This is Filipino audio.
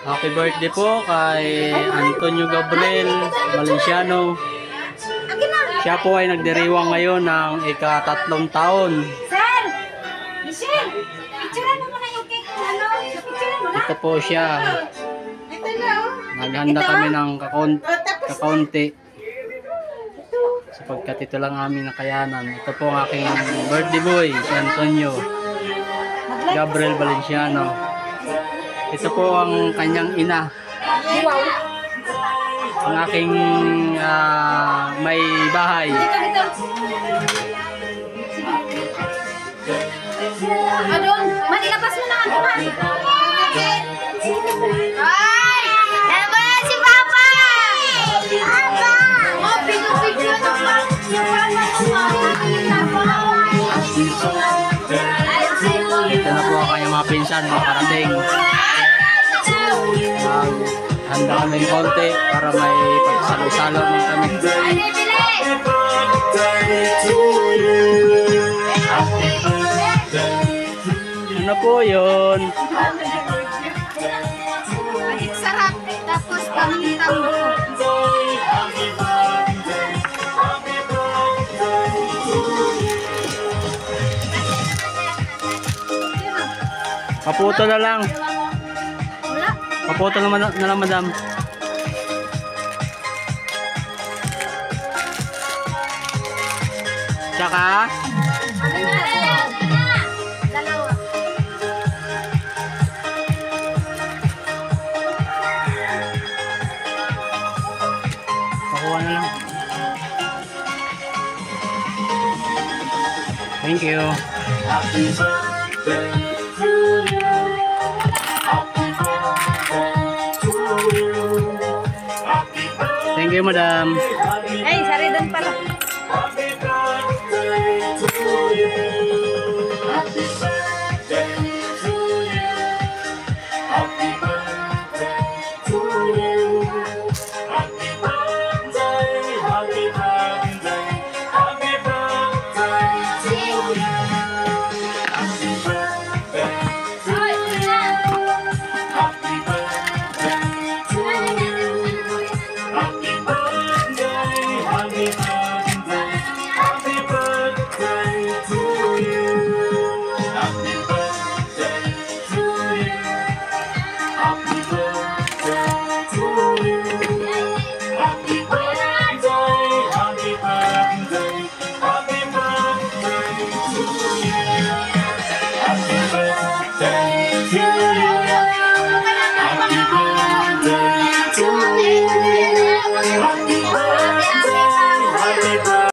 Happy birthday po kay Antonio Gabriel Valenciano. Siya po ay nagdiriwang ngayon ng ika-3 taon. Sir! Michelle! Picturean mo muna yung cake. Picturean mo na. Ito po siya. Ito na, oh. Naghanda kami ng kakaunti. Sapagkat ito lang aming nakayanan. Ito po ang aking birthday boy, si Antonio Gabriel Valenciano. Ito po ang kanyang ina. Wow. Ang aking may bahay. Adon, manilabas mo na ang kuhan. Ay! Ewa si Papa! Papa! Oh, pinupigyan ng Ito na po ang kanyang mga pinsan, mga karating. Handa kami ng konti para may pagsalo-salo ng kami. Ano po yun? Maging sarap, tapos tambo. Paputo na lang. Wala. Paputo na lang, madam. Tsaka? Dalawa. Pakuha na lang. Thank you. Thank you, madam. Ay, sari doon pala.